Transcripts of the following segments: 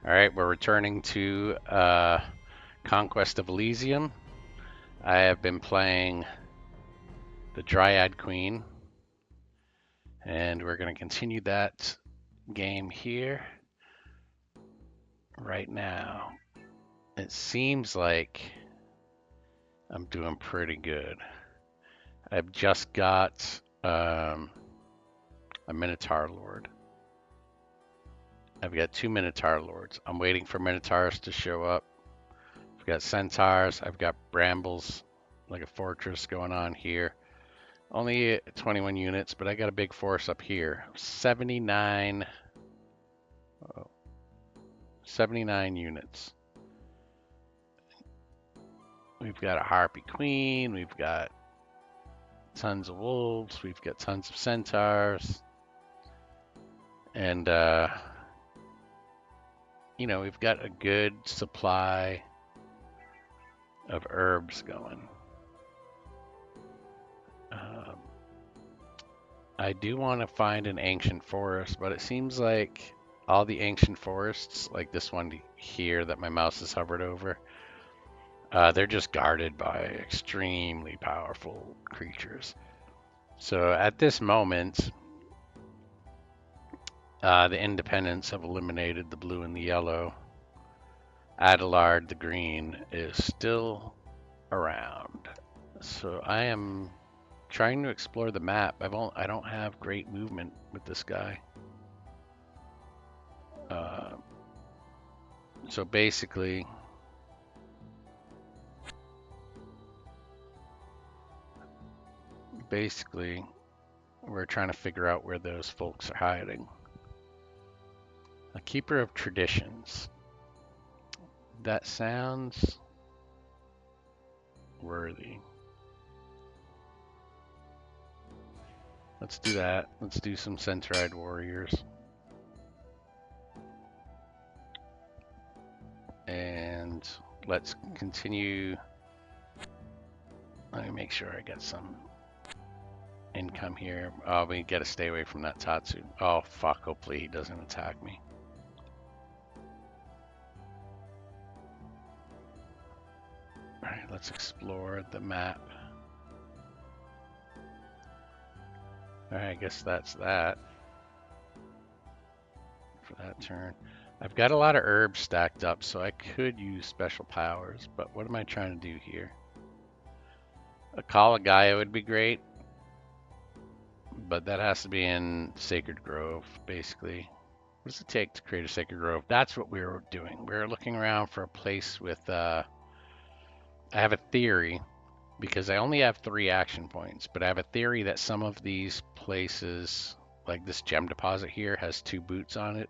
All right, we're returning to Conquest of Elysium. I have been playing the Dryad Queen, and we're going to continue that game here right now. It seems like I'm doing pretty good. I've just got a Minotaur Lord. I've got two Minotaur Lords. I'm waiting for Minotaurs to show up. I've got Centaurs. I've got Brambles, like a fortress going on here. Only 21 units, but I got a big force up here. 79, 79 units. We've got a Harpy Queen. We've got tons of wolves. We've got tons of centaurs. And, we've got a good supply of herbs going. Um, I do want to find an ancient forest, but it seems like all the ancient forests, like this one here that my mouse has hovered over, they're just guarded by extremely powerful creatures. So at this moment, the Independents have eliminated the blue and the yellow. Adelard, the green, is still around. So I am trying to explore the map. I don't have great movement with this guy. Uh, so basically, we're trying to figure out where those folks are hiding. A keeper of traditions. That sounds worthy. Let's do that. Let's do some Centride Warriors. And let's continue. Let me make sure I get some income here. Oh, we gotta stay away from that Tatsu. Oh, fuck. Hopefully he doesn't attack me. Alright, let's explore the map. Alright, I guess that's that for that turn. I've got a lot of herbs stacked up, so I could use special powers, but what am I trying to do here? A Call of Gaia would be great, but that has to be in Sacred Grove, basically. What does it take to create a Sacred Grove? That's what we were doing. We were looking around for a place with, I have a theory, because I only have 3 action points, but I have a theory that some of these places, like this gem deposit here, has 2 boots on it.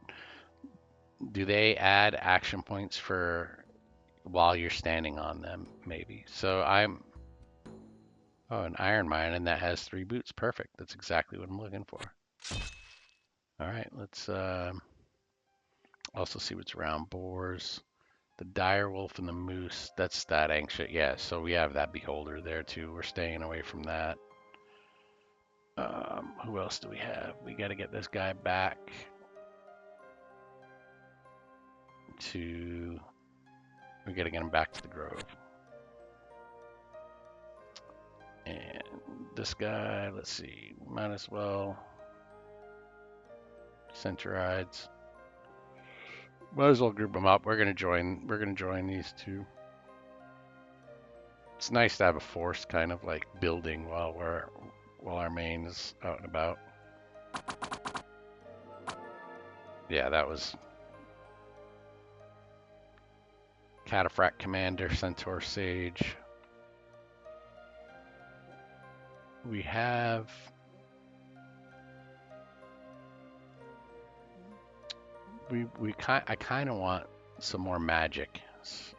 Do they add action points for while you're standing on them? Maybe. So I'm, oh, an iron mine, and that has 3 boots. Perfect. That's exactly what I'm looking for. All right, let's also see what's around. Boars, the dire wolf, and the moose. That's that ancient. Yeah, so we have that beholder there too. We're staying away from that. Who else do we have? We got to get this guy back to. We got to get him back to the grove. And this guy, let's see, might as well. Centurides. Might as well group them up. We're gonna join these two. It's nice to have a force kind of like building while our main is out and about. Yeah, that was Cataphract Commander, Centaur Sage. We have I kind of want some more magic. So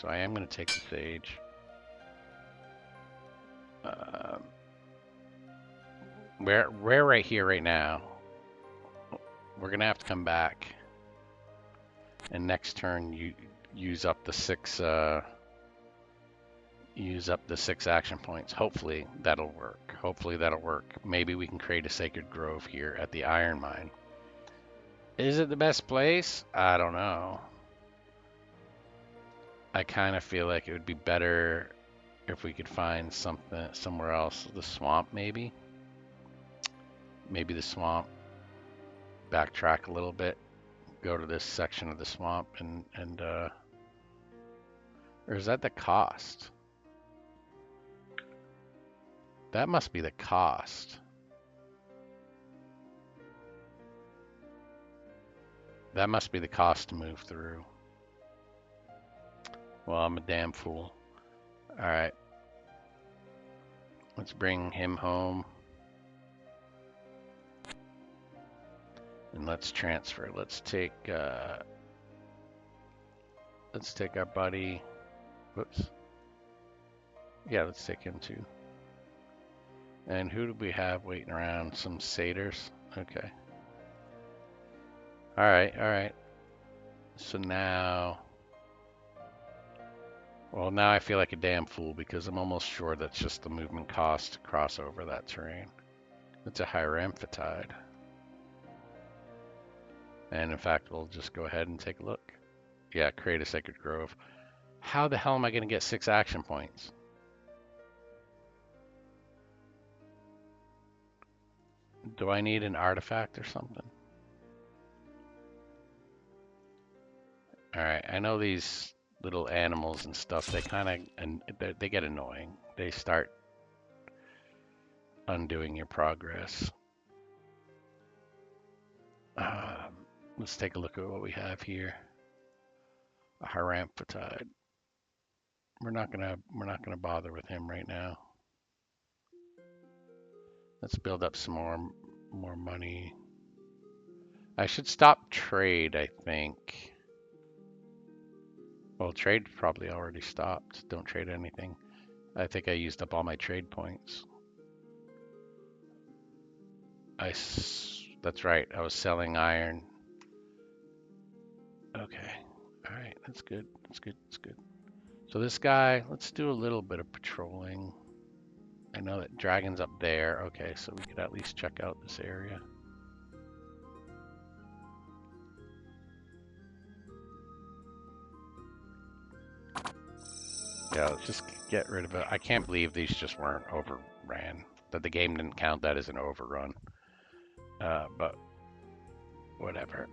I am going to take the Sage. We're right here right now. We're going to have to come back. And next turn, you use up the 6 action points. Hopefully that'll work. Maybe we can create a Sacred Grove here at the Iron Mine. Is it the best place? I don't know. I kind of feel like it would be better if we could find something somewhere else. The swamp, maybe? Maybe the swamp. Backtrack a little bit. Go to this section of the swamp and or is that the cost? That must be the cost. That must be the cost to move through. Well, I'm a damn fool. All right. Let's bring him home. And let's transfer. Let's take our buddy. Whoops. Yeah, let's take him too. And who do we have waiting around? Some satyrs? Okay. All right. So now, well, now I feel like a damn fool because I'm almost sure that's just the movement cost to cross over that terrain. It's a higher amphitide. And in fact, we'll just go ahead and take a look. Yeah, create a sacred grove. How the hell am I going to get 6 action points? Do I need an artifact or something? All right, I know these little animals and stuff, they kind of, and they get annoying. They start undoing your progress. Let's take a look at what we have here. A Haramphitide. We're not gonna bother with him right now. Let's build up some more money. I should stop trade, I think. Well, trade probably already stopped. Don't trade anything. I think I used up all my trade points. That's right. I was selling iron. Okay. All right. That's good. That's good. That's good. So this guy, let's do a little bit of patrolling. I know that dragon's up there. Okay, so we could at least check out this area. Yeah, let's just get rid of it. I can't believe these just weren't overran. That the game didn't count that as an overrun. But whatever.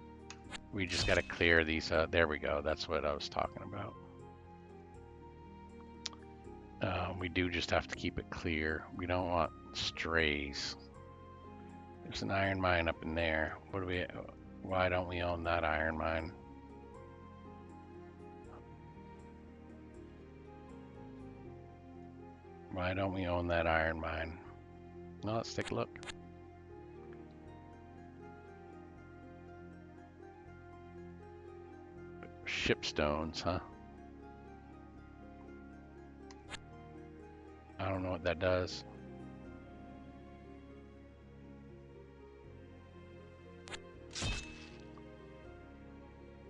We just got to clear these. There we go. That's what I was talking about. We do just have to keep it clear. We don't want strays. There's an iron mine up in there. Why don't we own that iron mine? Why don't we own that iron mine? No, let's take a look. Shipstones, huh? I don't know what that does.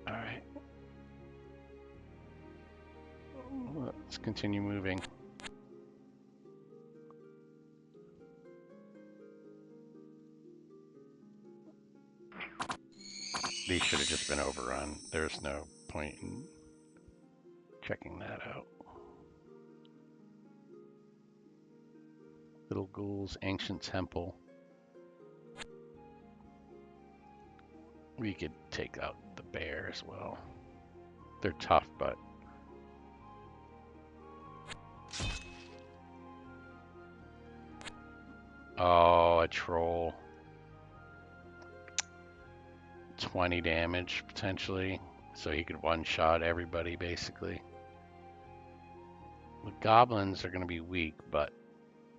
All right. Let's continue moving. These should have just been overrun. There's no point in checking that out. Little Ghouls, Ancient Temple. We could take out the bear as well. They're tough, but... Oh, a troll. 20 damage, potentially. So he could one-shot everybody, basically. The goblins are going to be weak, but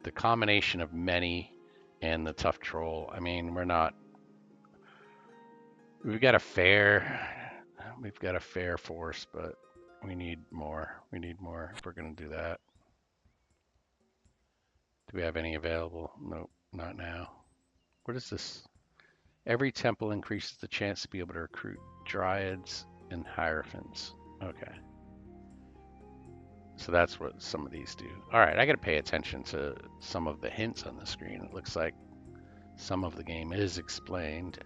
the combination of many and the tough troll, I mean, we've got a fair force, but we need more. We need more if we're going to do that. Do we have any available? Nope, not now. What is this? Every temple increases the chance to be able to recruit dryads and hierophants. Okay. So that's what some of these do. All right, I got to pay attention to some of the hints on the screen. It looks like some of the game is explained.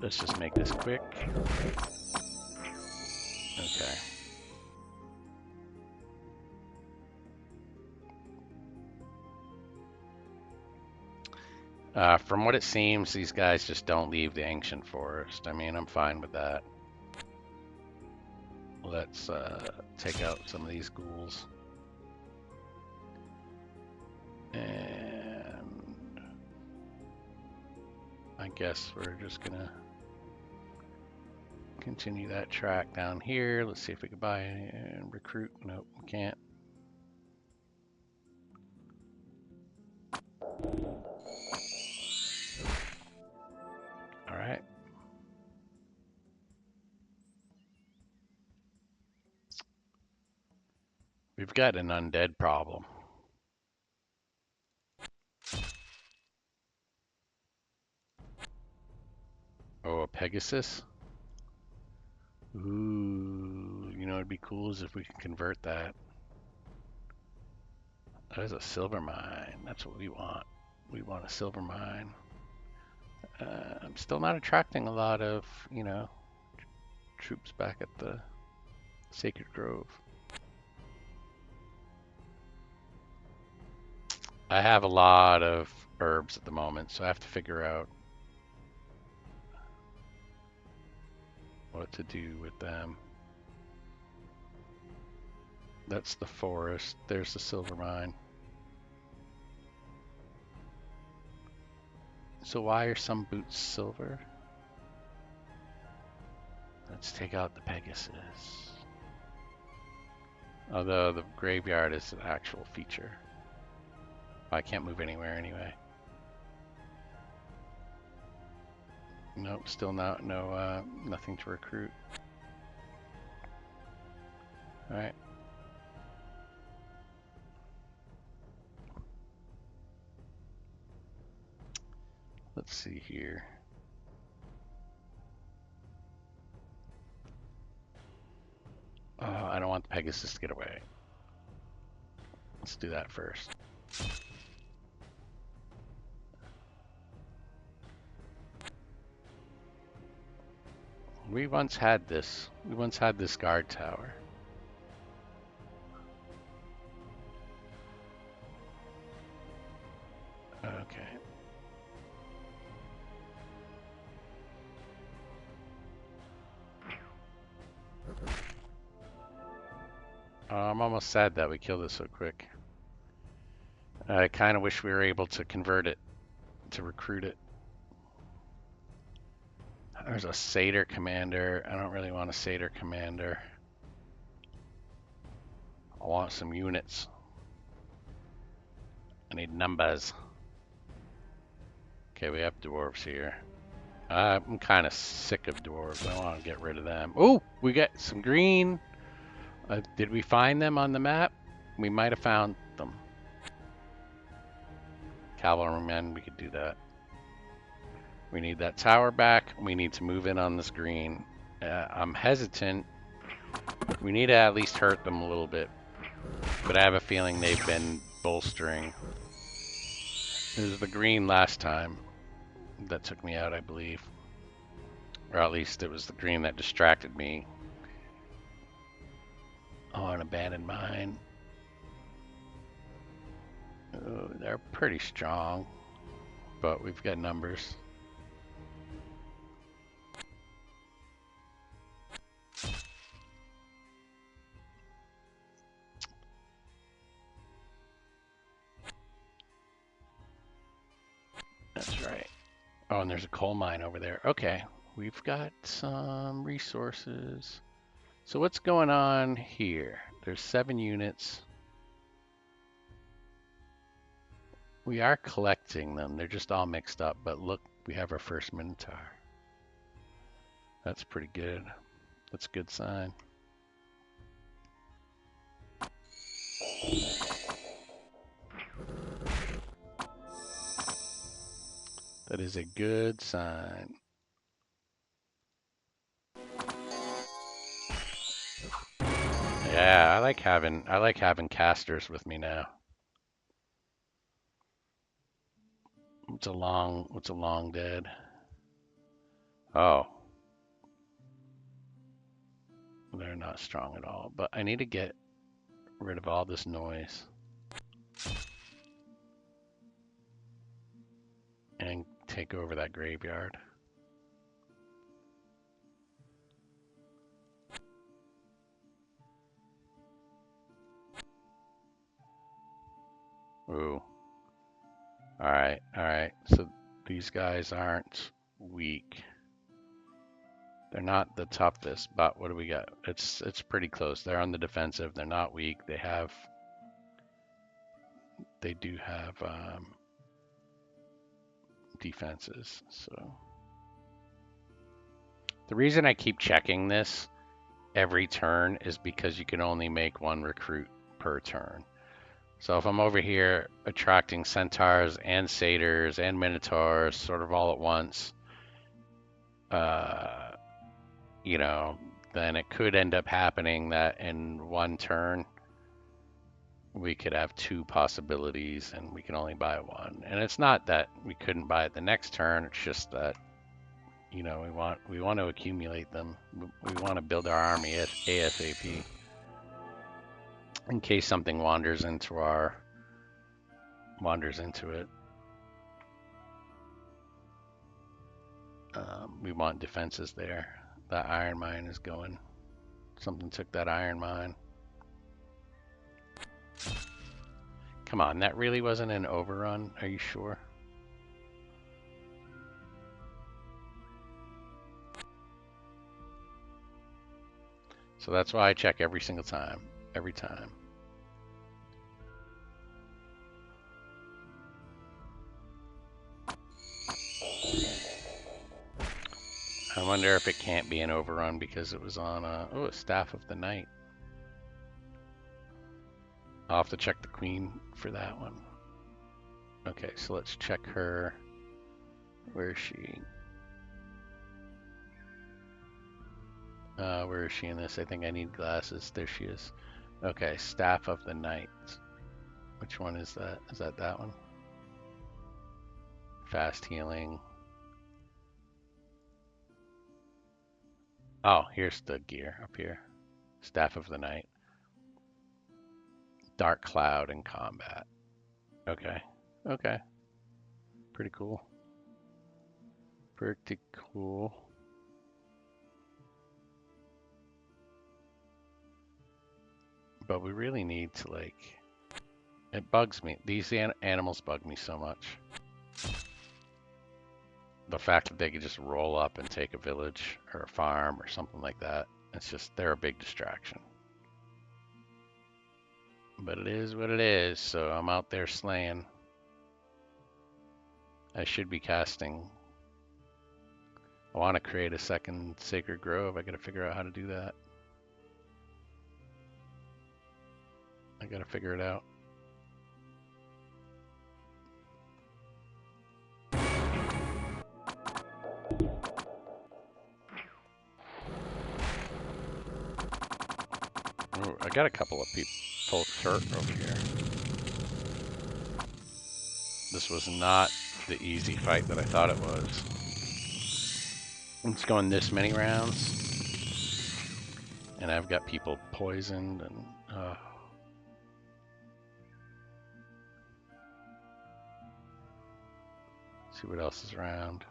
Let's just make this quick. Okay. From what it seems, these guys just don't leave the ancient forest. I mean, I'm fine with that. Let's take out some of these ghouls. And I guess we're just gonna continue that track down here. Let's see if we can buy and recruit. Nope, we can't. All right. We've got an undead problem. Oh, a Pegasus? Ooh, you know it'd be cool is if we could convert that. That is a silver mine. That's what we want. We want a silver mine. I'm still not attracting a lot of, you know, troops back at the Sacred Grove. I have a lot of herbs at the moment, so I have to figure out what to do with them. That's the forest. There's the silver mine. So why are some boots silver? Let's take out the Pegasus. Although the graveyard is an actual feature. I can't move anywhere anyway. Nope, still nothing to recruit. All right. Let's see here. I don't want the Pegasus to get away. Let's do that first. We once had this. We once had this guard tower. Okay. I'm almost sad that we killed it so quick. I kind of wish we were able to convert it, to recruit it. There's a Satyr commander. I don't really want a Satyr commander. I want some units. I need numbers. Okay, we have dwarves here. I'm kind of sick of dwarves. I want to get rid of them. Oh, we got some green. Did we find them on the map? We might have found them. Cavalrymen, we could do that. We need that tower back. We need to move in on this green. I'm hesitant. We need to at least hurt them a little bit. But I have a feeling they've been bolstering. It was the green last time that took me out, I believe. Or at least it was the green that distracted me. Oh, an abandoned mine. Oh, they're pretty strong, but we've got numbers. That's right. Oh, and there's a coal mine over there. Okay, we've got some resources. So what's going on here? There's 7 units. We are collecting them. They're just all mixed up. But look, we have our first Minotaur. That's pretty good. That's a good sign. That is a good sign. Yeah, I like having casters with me now. It's a long dead. Oh, they're not strong at all. But I need to get rid of all this noise and take over that graveyard. Ooh. All right, all right. So these guys aren't weak. They're not the toughest, but what do we got? It's pretty close. They're on the defensive. They're not weak. They do have defenses. So the reason I keep checking this every turn is because you can only make one recruit per turn. So if I'm over here attracting centaurs and satyrs and minotaurs sort of all at once, uh, you know, then it could end up happening that in one turn we could have two possibilities and we can only buy one. And it's not that we couldn't buy it the next turn, it's just that we want to accumulate them. We want to build our army at ASAP in case something wanders into it. We want defenses there. That iron mine is going. Something took that iron mine. Come on, that really wasn't an overrun. Are you sure? So that's why I check every single time. Every time. I wonder if it can't be an overrun because it was on a Staff of the Night. I'll have to check the queen for that one. Okay, so let's check her. Where is she? Where is she in this? I think I need glasses. There she is. Okay, Staff of the Night. Which one is that? Is that one? Fast healing. Oh, here's the gear up here. Staff of the Night. Dark Cloud in combat. Okay. Okay. Pretty cool. Pretty cool. But we really need to, like, it bugs me. These animals bug me so much. The fact that they could just roll up and take a village or a farm or something like that. It's just, they're a big distraction. But it is what it is, so I'm out there slaying. I should be casting. I want to create a second Sacred Grove. I gotta figure out how to do that. I gotta figure it out. Ooh, I got a couple of people hurt over here. This was not the easy fight that I thought it was. It's going this many rounds, and I've got people poisoned and. See what else is around.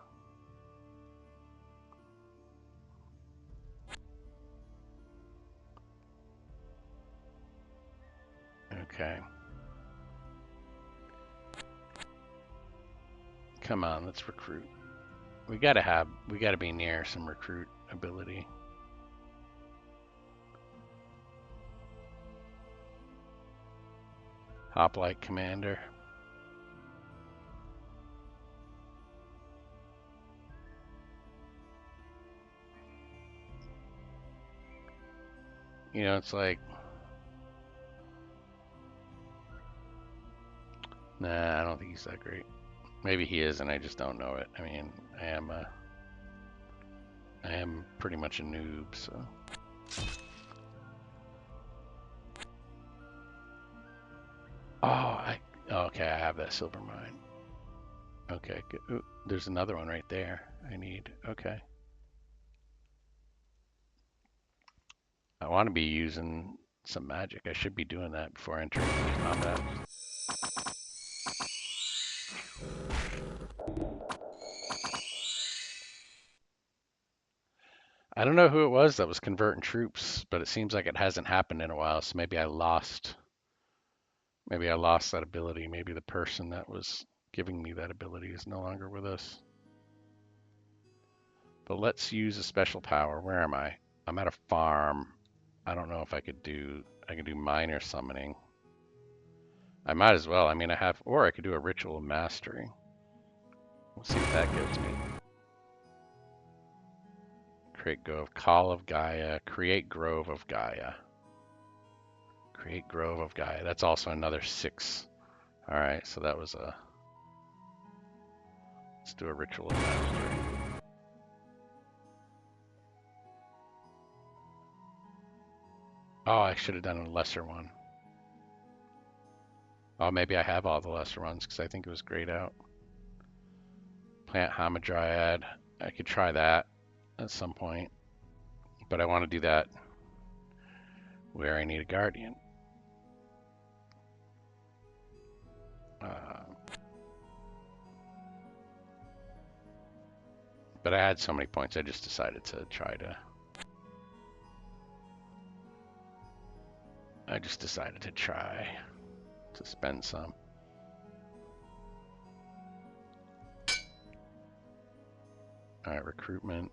Okay. Come on, let's recruit. We gotta be near some recruit ability. Hoplite Commander. You know, it's like, nah, I don't think he's that great. Maybe he is, and I just don't know it. I mean, I am pretty much a noob, so. Okay, I have that silver mine. Okay, good. Ooh, there's another one right there I need. Okay. I want to be using some magic. I should be doing that before entering combat. I don't know who it was that was converting troops, but it seems like it hasn't happened in a while, so maybe I lost that ability. Maybe the person that was giving me that ability is no longer with us. But let's use a special power. Where am I? I'm at a farm. I don't know if I could do minor summoning. I might as well. I mean, or I could do a ritual of mastery. We'll see what that gives me. Create Grove, Call of Gaia, create Grove of Gaia. Create Grove of Gaia. That's also another 6. All right, so that was a. Let's do a ritual of mastery. Oh, I should have done a lesser one. Oh, maybe I have all the lesser ones because I think it was grayed out. Plant Hamadryad. I could try that at some point, but I want to do that where I need a guardian. But I had so many points, I just decided to try to. I just decided to try to spend some. All right, recruitment,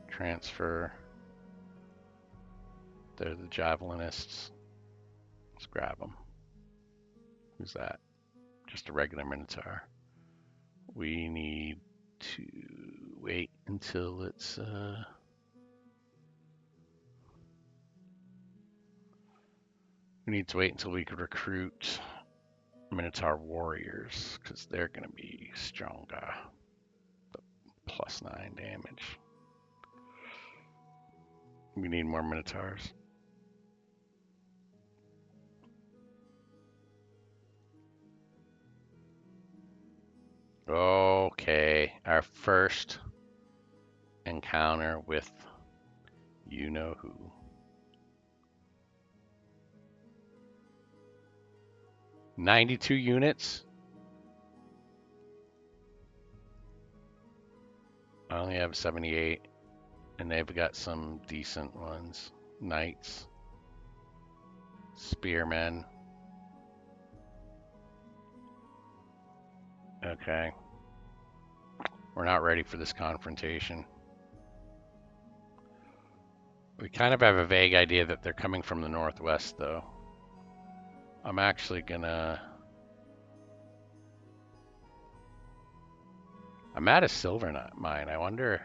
transfer. They're the javelinists. Let's grab them. Who's that? Just a regular Minotaur. We need to wait until it's we need to wait until we could recruit Minotaur warriors because they're going to be stronger. +9 damage. We need more Minotaurs. Okay, our first encounter with you know who. $92 units. I only have 78, and they've got some decent ones. Knights, spearmen. Okay. We're not ready for this confrontation. We kind of have a vague idea that they're coming from the northwest, though. I'm actually gonna... I'm at a silver mine. I wonder...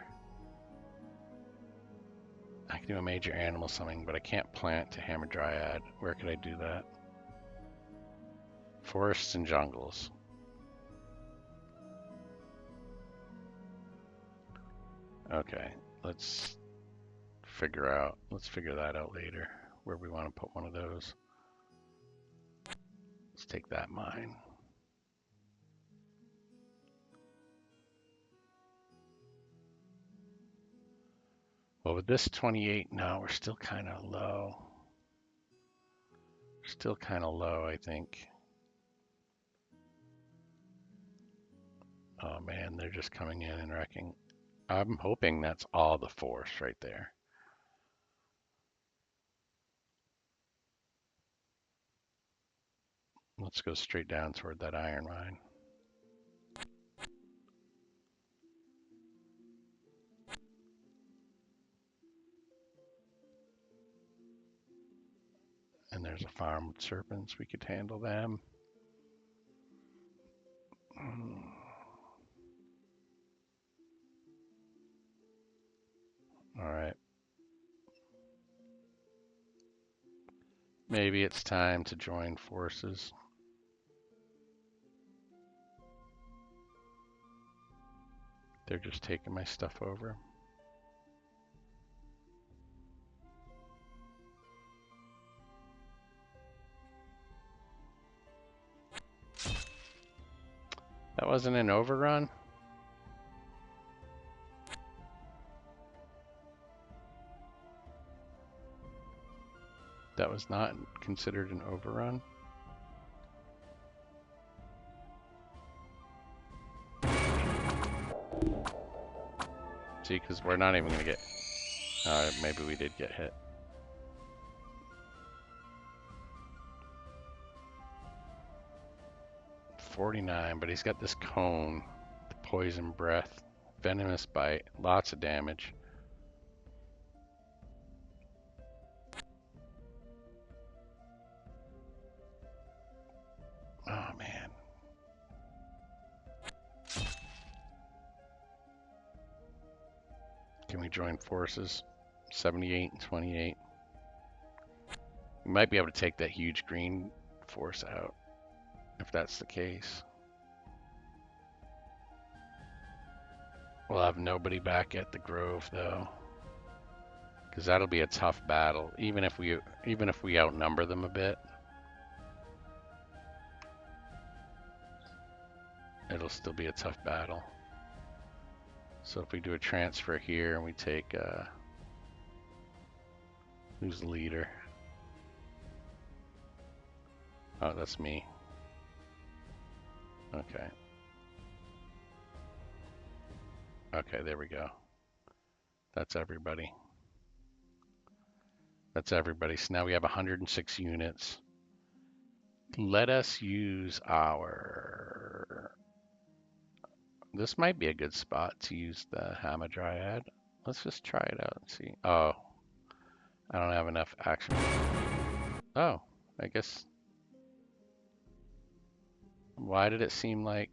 I can do a major animal summoning, but I can't plant to Hamadryad. Where could I do that? Forests and jungles. Okay, let's figure that out later, where we want to put one of those. Let's take that mine. Well, with this 28 now, we're still kind of low. Still kind of low, I think. Oh man, they're just coming in and wrecking. I'm hoping that's all the force right there. Let's go straight down toward that iron mine. And there's a farm with serpents. We could handle them. All right. Maybe it's time to join forces. They're just taking my stuff over. That wasn't an overrun? That was not considered an overrun. See, because we're not even going to get... maybe we did get hit. $49, but he's got this cone, the poison breath, venomous bite, lots of damage. Oh man. Can we join forces? 78 and 28. We might be able to take that huge green force out, if that's the case. We'll have nobody back at the Grove though, because that'll be a tough battle, even if we outnumber them a bit. It'll still be a tough battle. So if we do a transfer here and we take who's the leader? Oh, that's me. Okay. Okay, there we go. That's everybody. That's everybody. So now we have 106 units. Let us use our... This might be a good spot to use the Hamadryad. Let's just try it out and see. Oh, I don't have enough action. Oh, I guess... Why did it seem like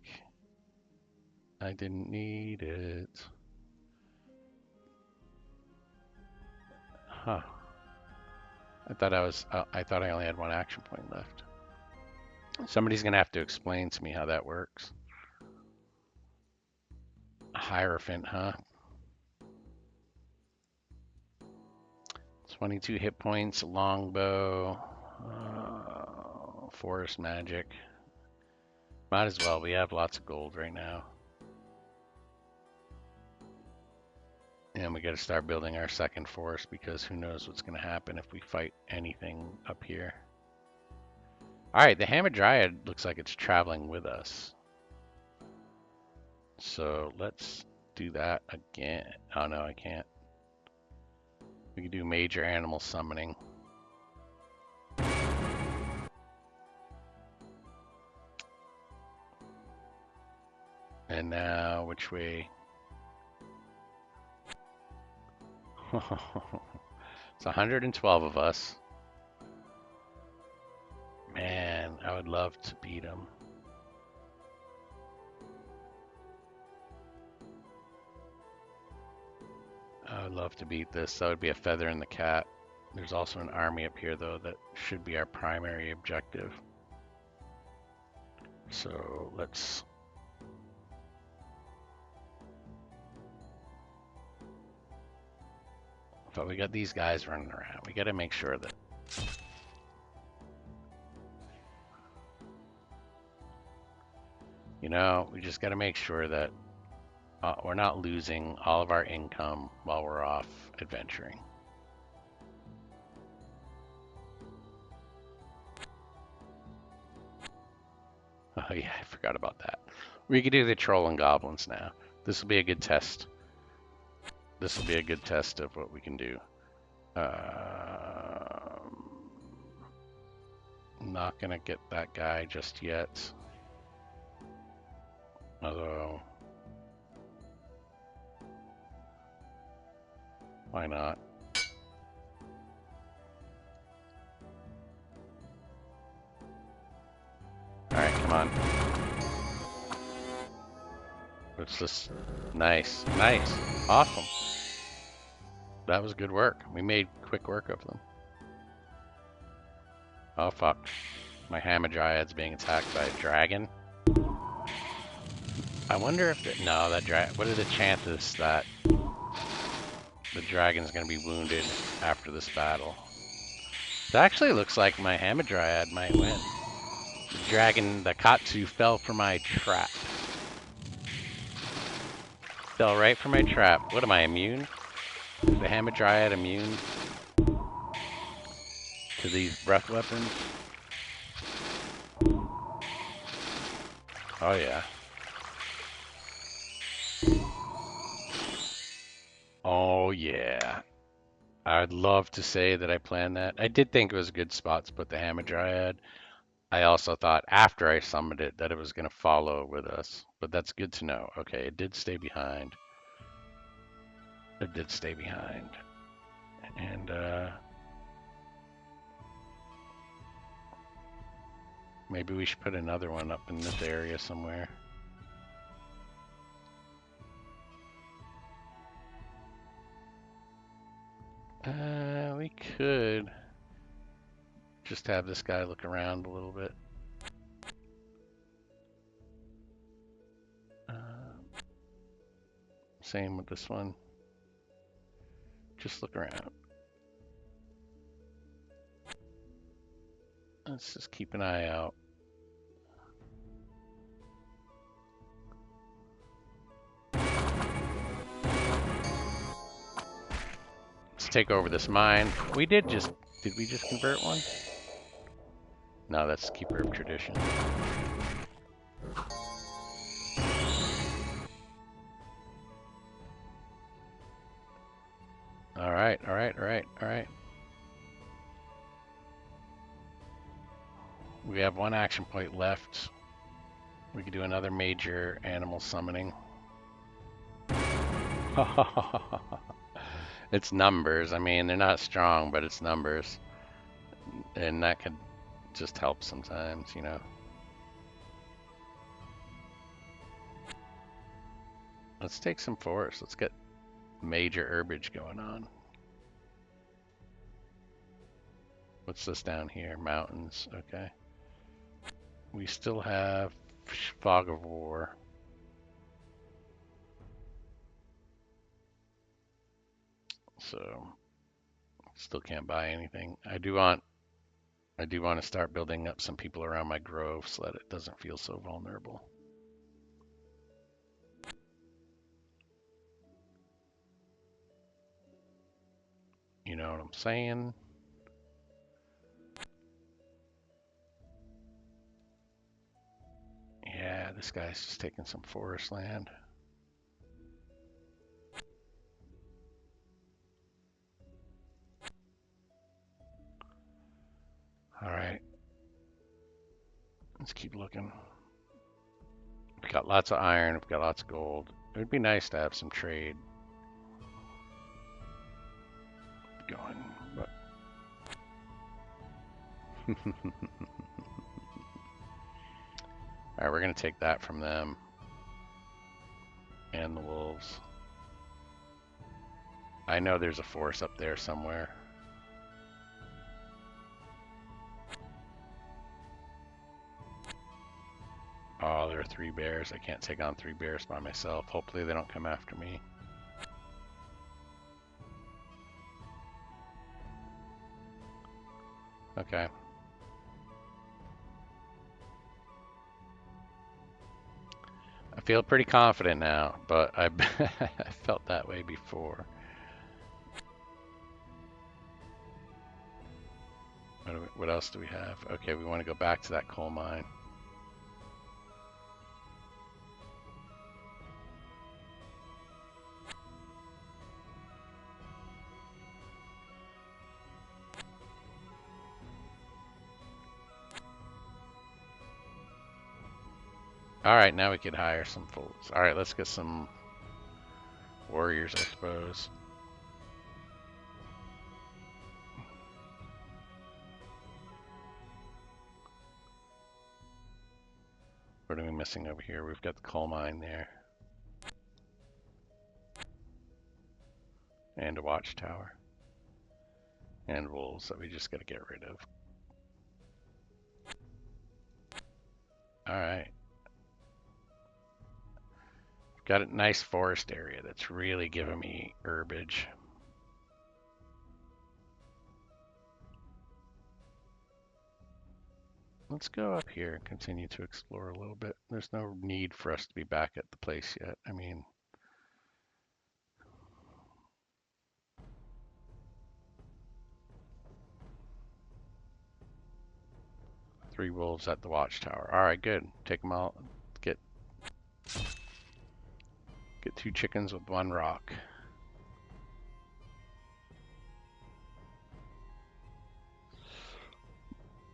I didn't need it? Huh. I thought I only had one action point left. Somebody's gonna have to explain to me how that works. Hierophant, huh? 22 hit points, longbow, forest magic. Might as well, we have lots of gold right now. And we gotta start building our second force because who knows what's gonna happen if we fight anything up here. Alright, the Hamadryad looks like it's traveling with us. So let's do that again. Oh no, I can't. We can do major animal summoning. And now, which way? It's 112 of us. Man, I would love to beat them. I would love to beat this. That would be a feather in the cap. There's also an army up here, though, that should be our primary objective. So let's... But we got these guys running around. We got to make sure that... You know, we just got to make sure that we're not losing all of our income while we're off adventuring. Oh yeah, I forgot about that. We could do the troll and goblins now. This will be a good test. This will be a good test of what we can do. I'm not gonna get that guy just yet. Although, why not? Alright, come on. What's this? Nice, nice, awesome. That was good work. We made quick work of them. Oh fuck. My Hamadryad's being attacked by a dragon. I wonder if no, that what are the chances that the dragon's gonna be wounded after this battle? It actually looks like my Hamadryad might win. The dragon, the Katsu, fell for my trap. Fell right for my trap. What am I, immune? Is the Hamadryad immune? to these breath weapons. Oh yeah. Oh yeah. I'd love to say that I planned that. I did think it was a good spot to put the Hammer Dryad. I also thought after I summoned it that it was going to follow with us, but that's good to know. Okay, it did stay behind. It did stay behind. And maybe we should put another one up in this area somewhere. We could just have this guy look around a little bit. Same with this one. Just look around. Let's just keep an eye out. Let's take over this mine. Did we just convert one? No, that's Keeper of Tradition. All right. We have one action point left. We could do another major animal summoning. It's numbers. I mean, they're not strong, but it's numbers. And that could just help sometimes, you know. Let's take some forest. Let's get major herbage going on. What's this down here? Mountains. Okay. We still have Fog of War. So still can't buy anything. I do want to start building up some people around my grove so that it doesn't feel so vulnerable. You know what I'm saying? Yeah, this guy's just taking some forest land. All right. Let's keep looking. We've got lots of iron. We've got lots of gold. It would be nice to have some trade going, but all right, we're gonna take that from them and the wolves. I know there's a force up there somewhere. Oh, there are 3 bears. I can't take on 3 bears by myself. Hopefully they don't come after me. Okay. I feel pretty confident now, but I felt that way before. What else do we have? Okay, we want to go back to that coal mine. All right, now we could hire some folks. All right, let's get some warriors, I suppose. What are we missing over here? We've got the coal mine there. And a watchtower. And wolves that we just got to get rid of. All right. Got a nice forest area that's really giving me herbage. Let's go up here and continue to explore a little bit. There's no need for us to be back at the place yet. I mean, 3 wolves at the watchtower. All right, good. Take them all. Get 2 chickens with 1 rock.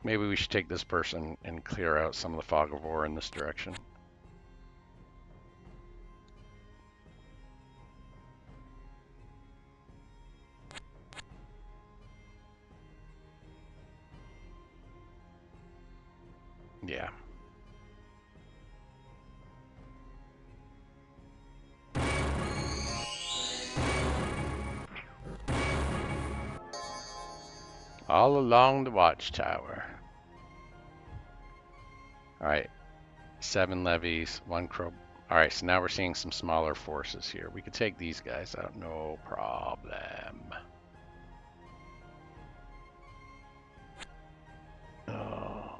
Maybe we should take this person and clear out some of the fog of war in this direction. Yeah. All along the watchtower. All right, 7 levies, 1 crow. All right, so now we're seeing some smaller forces here. We could take these guys out, no problem. Oh,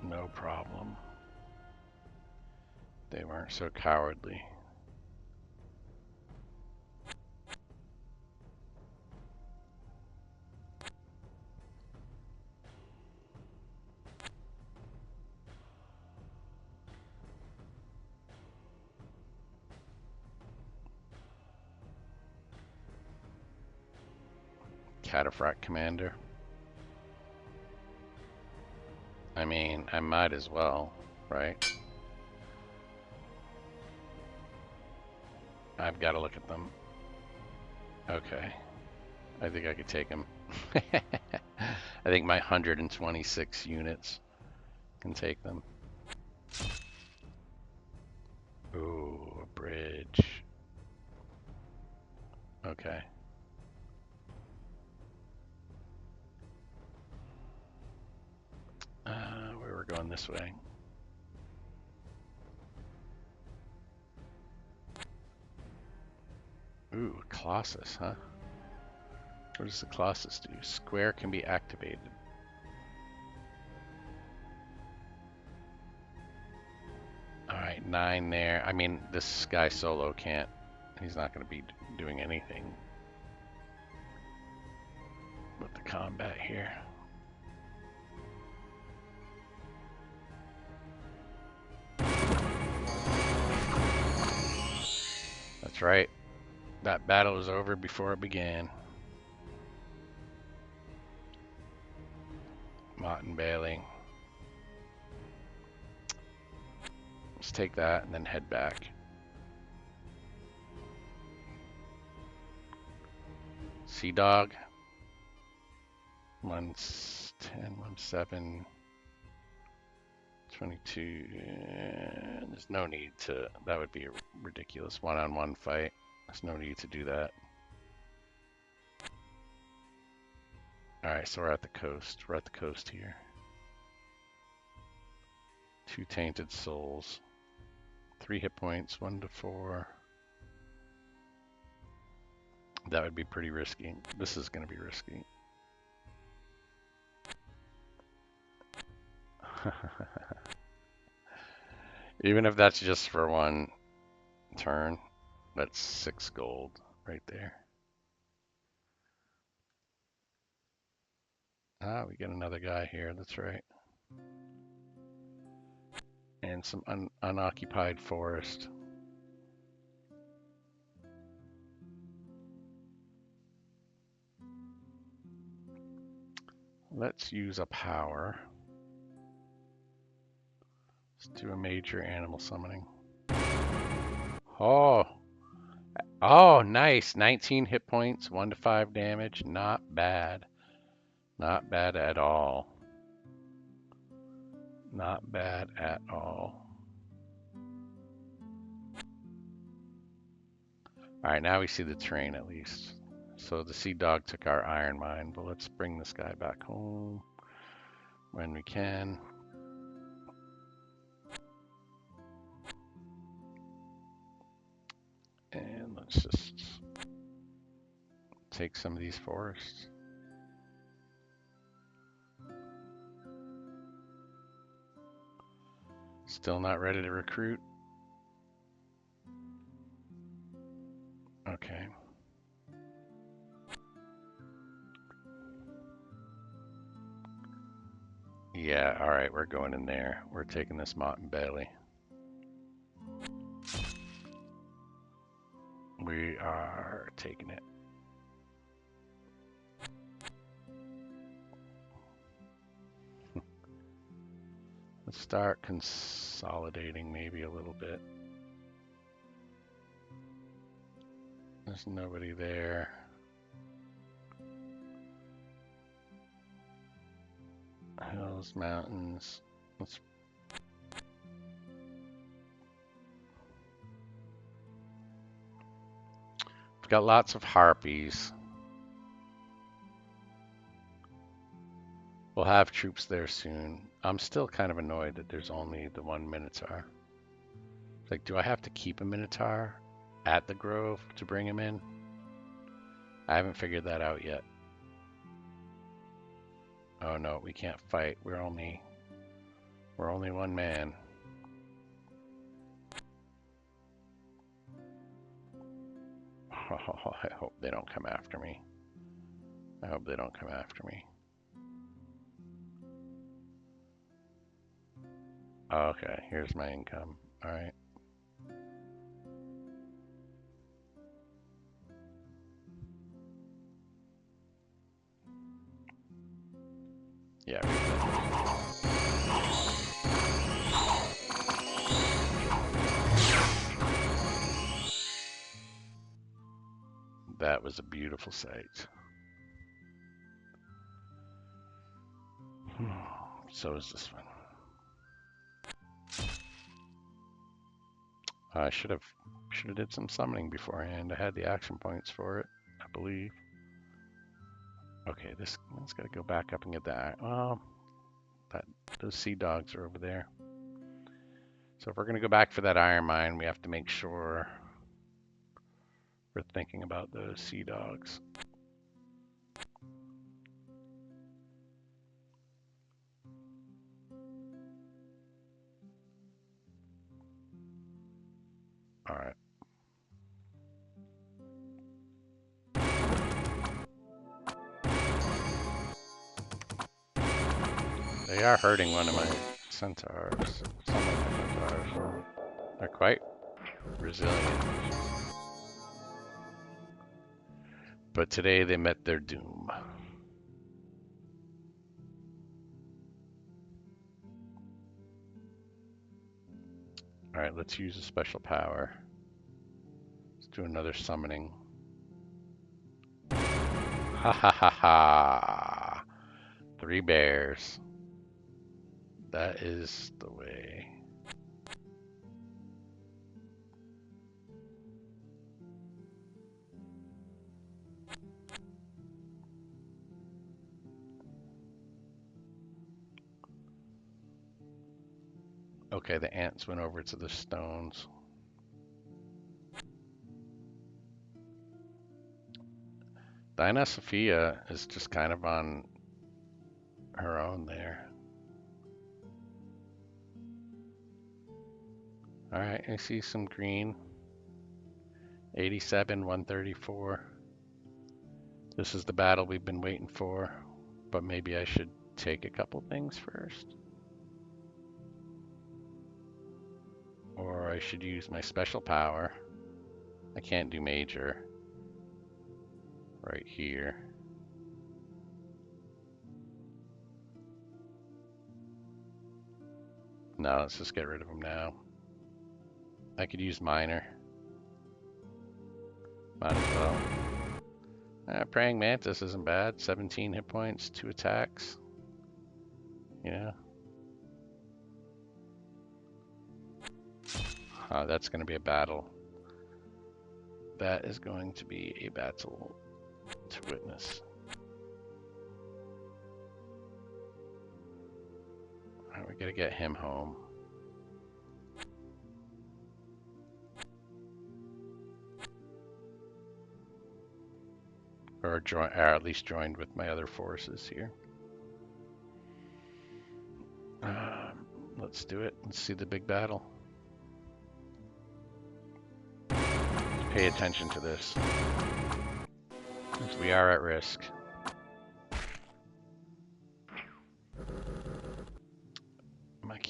no problem. They weren't so cowardly. Cataphract commander. I mean, I might as well, right? I've got to look at them. Okay. I think I could take them. I think my 126 units can take them. Ooh, a bridge. Okay. We were going this way. Ooh, Colossus, huh? What does the Colossus do? Square can be activated. Alright, 9 there. I mean, this guy solo can't. He's not going to be doing anything with the combat here. That's right. That battle was over before it began. Mott and Bailey. Let's take that and then head back. Sea Dog. 110, 17, 22. There's no need to. That would be a ridiculous one-on-one fight. There's no need to do that. Alright, so we're at the coast. We're at the coast here. 2 tainted souls. 3 hit points, 1 to 4. That would be pretty risky. This is going to be risky. Even if that's just for 1 turn, that's 6 gold right there. Ah, we get another guy here, that's right. And some unoccupied forest. Let's use a power. Let's do a major animal summoning. Oh, nice. 19 hit points, 1 to 5 damage. Not bad. Not bad at all. Not bad at all. All right, now we see the terrain at least. So the Sea Dog took our iron mine, but let's bring this guy back home when we can. And let's just take some of these forests. Still not ready to recruit? Okay. Yeah, all right, we're going in there. We're taking this Mott and Bailey. We are taking it. Let's start consolidating maybe a little bit. There's nobody there. Hills, mountains. Let's. We've got lots of harpies. We'll have troops there soon. I'm still kind of annoyed that there's only the one Minotaur. It's like, do I have to keep a Minotaur at the Grove to bring him in? I haven't figured that out yet. Oh no, we can't fight. We're only one man. Oh, I hope they don't come after me. I hope they don't come after me. Okay, here's my income. All right. Yeah. That was a beautiful sight. So is this one. I should have did some summoning beforehand. I had the action points for it, I believe. Okay, this one's got to go back up and get that. Well, those sea dogs are over there. So if we're going to go back for that iron mine, we have to make sure we're thinking about those sea dogs. All right. They are hurting one of my centaurs. Some of my centaurs. They're quite resilient. But today they met their doom. All right, let's use a special power. Let's do another summoning. Ha ha ha ha! 3 bears. That is the way. Okay, the ants went over to the stones. Dinah Sophia is just kind of on her own there. All right, I see some green. 87, 134. This is the battle we've been waiting for, but maybe I should take a couple things first. Or I should use my special power. I can't do major right here. No, let's just get rid of them now. I could use minor. Might as well. Praying Mantis isn't bad. 17 hit points, 2 attacks. Yeah. That's going to be a battle. That is going to be a battle to witness. Alright, we got to get him home. Or at least joined with my other forces here. Let's do it. Let's see the big battle. Pay attention to this, because we are at risk.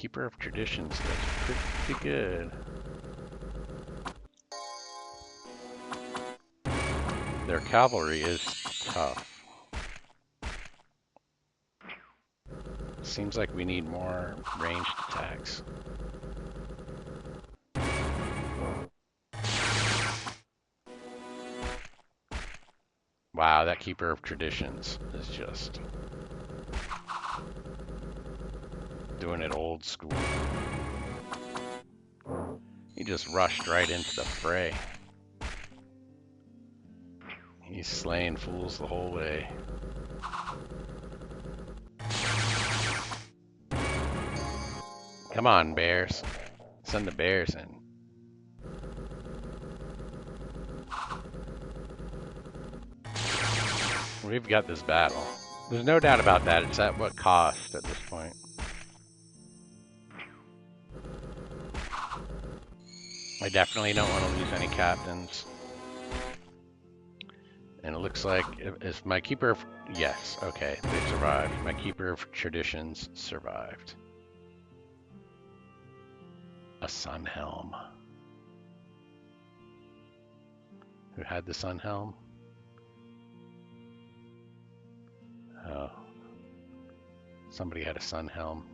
Keeper of Traditions does pretty good. Their cavalry is tough. Seems like we need more ranged attacks. Wow, that Keeper of Traditions is just doing it old school. He just rushed right into the fray. He's slaying fools the whole way. Come on, bears. Send the bears in. We've got this battle. There's no doubt about that. It's at what cost at this point? I definitely don't want to lose any captains. And it looks like if my Keeper of... Yes, okay, they survived. My Keeper of Traditions survived. A Sun Helm. Who had the Sun Helm? Oh. Somebody had a Sun Helm.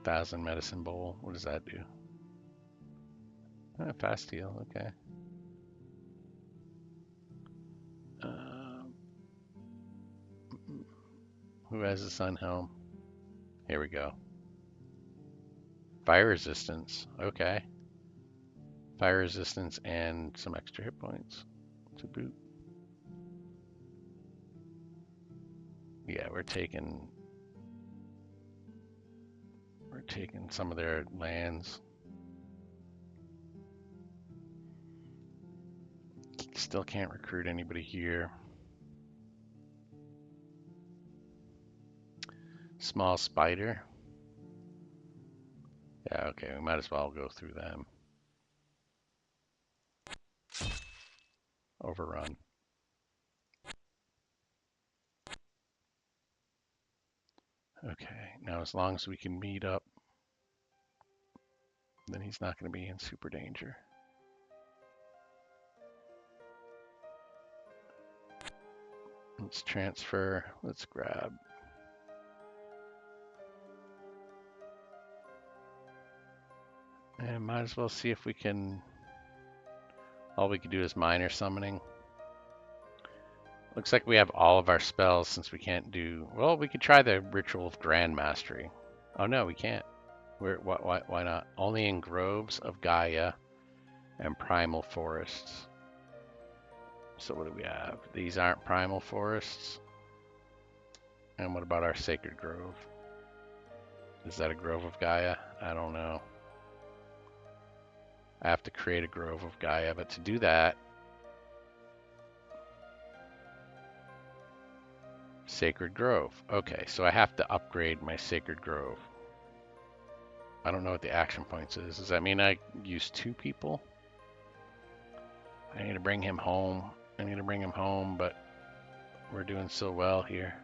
Thousand Medicine Bowl. What does that do? Fast heal, okay. Who has the Sun Helm? Here we go. Fire resistance, okay. Fire resistance and some extra hit points to boot. Yeah, we're taking some of their lands. Still can't recruit anybody here. Small spider. Yeah, okay, we might as well go through them. Overrun. Okay, now as long as we can meet up, then he's not going to be in super danger. Let's transfer, let's grab. And might as well see if we can, all we can do is minor summoning. Looks like we have all of our spells since we can't do, well, we could try the Ritual of Grand Mastery. Oh no, we can't. Why not? Only in Groves of Gaia and Primal Forests. So what do we have? These aren't Primal Forests. And what about our Sacred Grove? Is that a Grove of Gaia? I don't know. I have to create a Grove of Gaia, but to do that, Sacred Grove. Okay, so I have to upgrade my Sacred Grove. I don't know what the action points is. Does that mean I use 2 people? I need to bring him home. I need to bring him home, but we're doing so well here.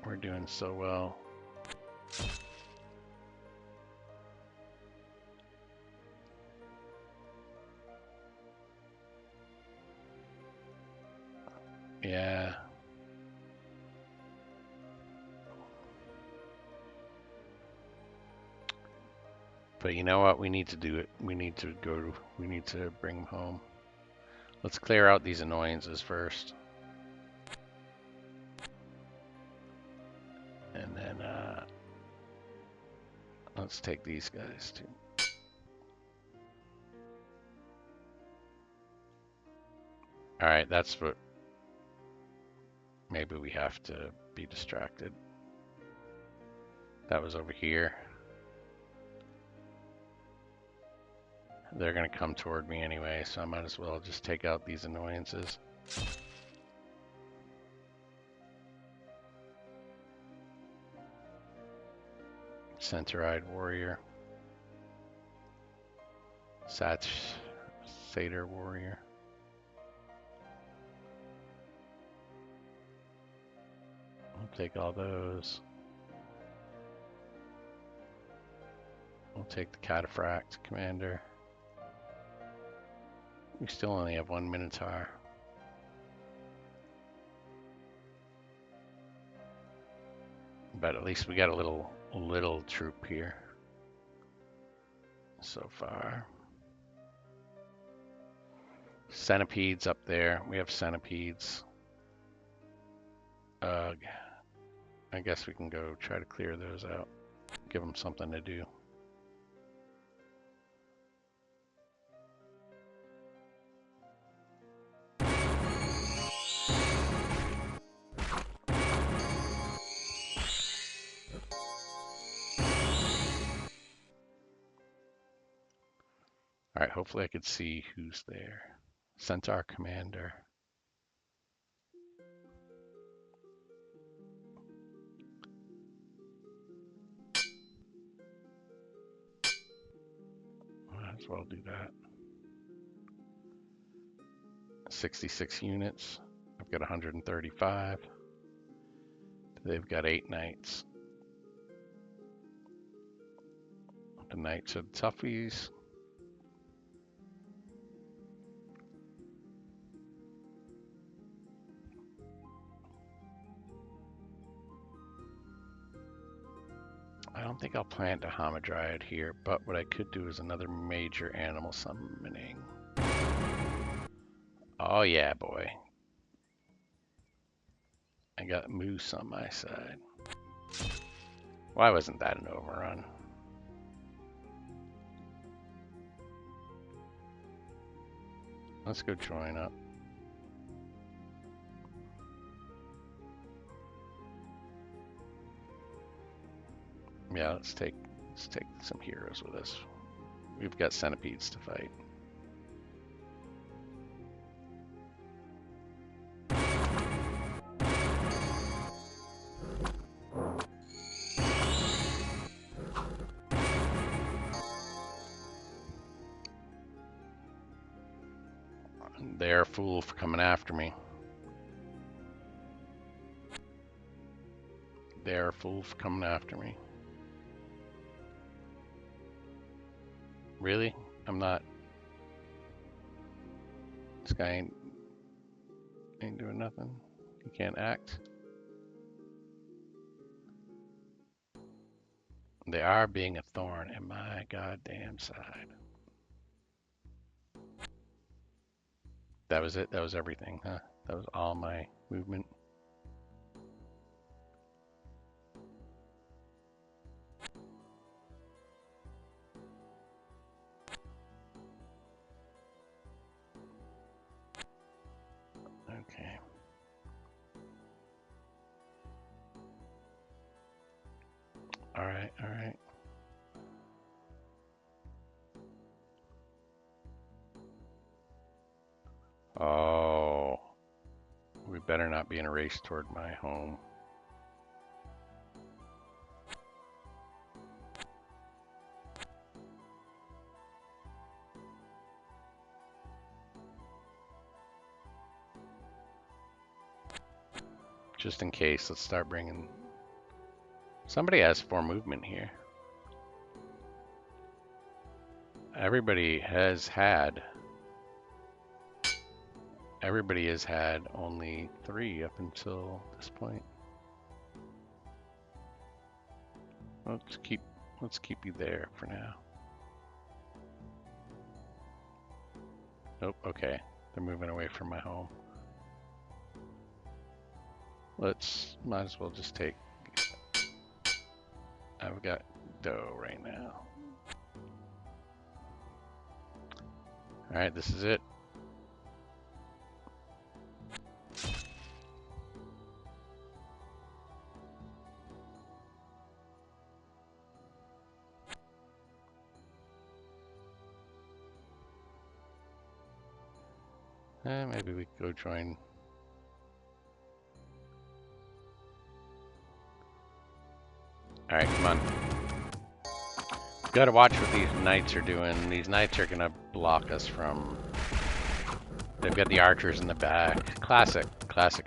We're doing so well. Yeah. But you know what? We need to do it. We need to bring him home. Let's clear out these annoyances first. And then let's take these guys too. All right, that's what, maybe we have to be distracted. That was over here. They're gonna come toward me anyway, so I might as well just take out these annoyances. Center-eyed warrior. Satyr warrior. take all those. We'll take the cataphract commander. We still only have one Minotaur. But at least we got a little troop here so far. Centipedes up there. We have centipedes. I guess we can go try to clear those out. Give them something to do. All right, hopefully I could see who's there. Centaur commander. Might as well do that. 66 units. I've got 135. They've got 8 knights. The knights are the toughies. I don't think I'll plant a Hamadryad here, but what I could do is another major animal summoning. Oh yeah, boy. I got moose on my side. Why wasn't that an overrun? Let's go join up. Yeah, let's take some heroes with us. We've got centipedes to fight. They're a fool for coming after me. They're a fool for coming after me. Really? I'm not. This guy ain't doing nothing. He can't act. They are being a thorn in my goddamn side. That was it? That was everything, huh? That was all my movement. Okay. All right, all right. Oh, we better not be in a race toward my home. Just in case, let's start bringing... Somebody has 4 movement here. Everybody has had only 3 up until this point. Let's keep you there for now. Nope, okay. They're moving away from my home. Might as well just take... I've got dough right now. Alright, this is it. Maybe we could go join. Alright, come on. Gotta watch what these knights are doing. These knights are gonna block us from... They've got the archers in the back. Classic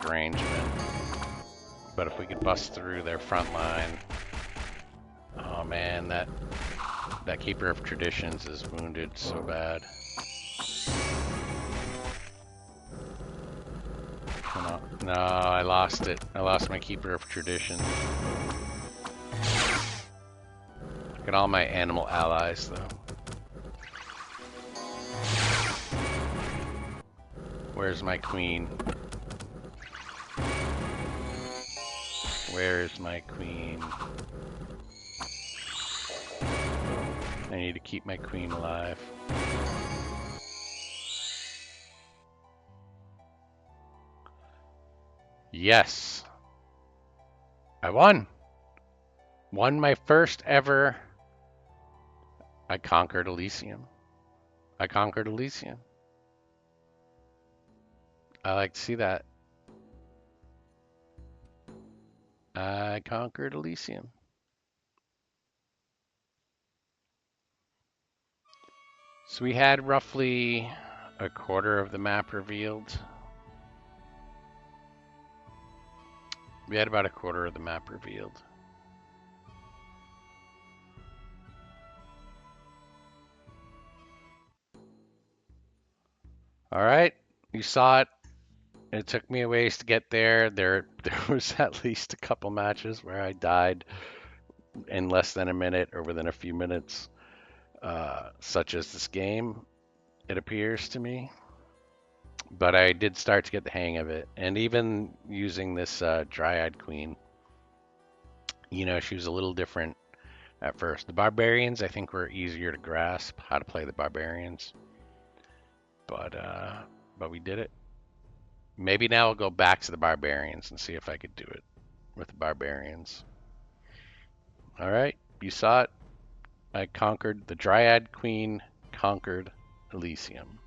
arrangement. but if we could bust through their front line. Oh man, that Keeper of Traditions is wounded so bad. No, I lost it. I lost my Keeper of Traditions. Look at all my animal allies, though. Where's my queen? Where's my queen? I need to keep my queen alive. Yes! I won! Won my first ever... I conquered Elysium. I conquered Elysium. I like to see that. I conquered Elysium. So we had roughly a quarter of the map revealed. We had about a quarter of the map revealed. All right, you saw it. It took me a ways to get there. There was at least a couple matches where I died in less than a minute or within a few minutes, such as this game, it appears to me. But I did start to get the hang of it. And even using this Dryad Queen, you know, she was a little different at first. The Barbarians, I think, were easier to grasp how to play the Barbarians. But we did it. Maybe now I'll go back to the Barbarians and see if I could do it with the Barbarians. All right, you saw it. I conquered the Dryad Queen, conquered Elysium.